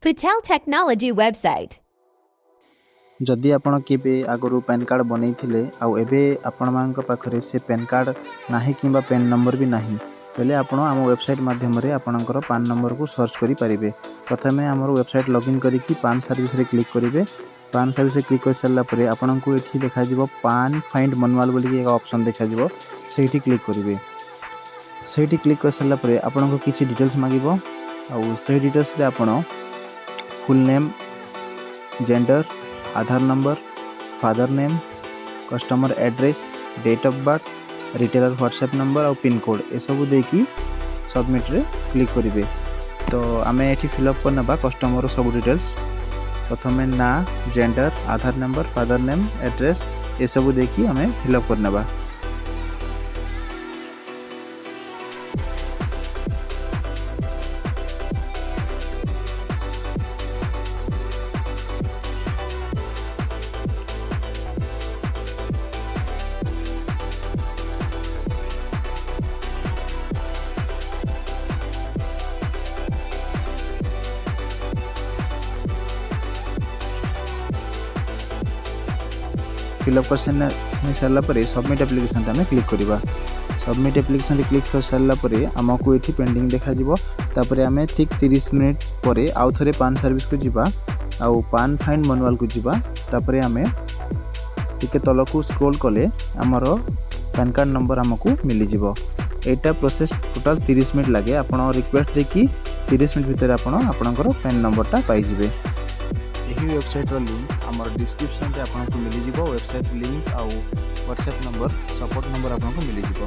Patel Technology website. जदि आपण केबे आगरू पैन कार्ड बनई थिले आउ एबे आपण मानक पाखरे से पैन कार्ड नाही किंबा पैन नंबर भी नाही बेले आपण आम वेबसाइट माध्यम रे आपणकर पान नंबर को सर्च करि परिबे। प्रथमे हमर वेबसाइट लॉगिन करिकि पान सर्विस रे क्लिक करिवे। पान सर्विस रे क्लिक कर सारला परे आपणको एठी देखा जिवो पान फाइंड मैनुअल बोली एक ऑप्शन देखा जिवो सेठी क्लिक करिवे। सेठी क्लिक कर सारला परे आपणको किछि डिटेल्स मागिबो आउ से डिटेल्स रे आपण full name, gender, Aadhaar number, father name, customer address, date of birth, retailer WhatsApp number और पिन कोड ए सब देकी सबमिट रे क्लिक करिवे। तो आमे एठी फिलअप करनबा कस्टमर सब डिटेल्स प्रथमे ना, gender, Aadhaar number, father name, address ए सब देकी आमे फिलअप करनबा। फिलअप कर सारा पर सबमिट एप्लिकेशन आम क्लिक करवा। सबमिट एप्लिकेशन क्लिक कर सारा पर आमको ये पेंडिंग देखा तापर आम ठीक 30 मिनिट पर आउ थे पान सर्विस को जीवा आउ पान फाइंड मैनुअल को जीवा। तापर आम टिके तल को स्क्रॉल कले आमर पैन कार्ड नंबर आमको मिलजी। एटा प्रोसेस टोटाल 30 मिनिट लगे। आपण रिक्वेस्ट देखी 30 मिनिट भितर आपणकर पैन नंबरटा पाइबे। यही वेबसाइट लिंक आमर डिस्क्रिप्शन रे आपको मिल जिवो। वेबसाइट लिंक आउ व्हाट्सएप नंबर सपोर्ट नंबर आपको मिल जिवो।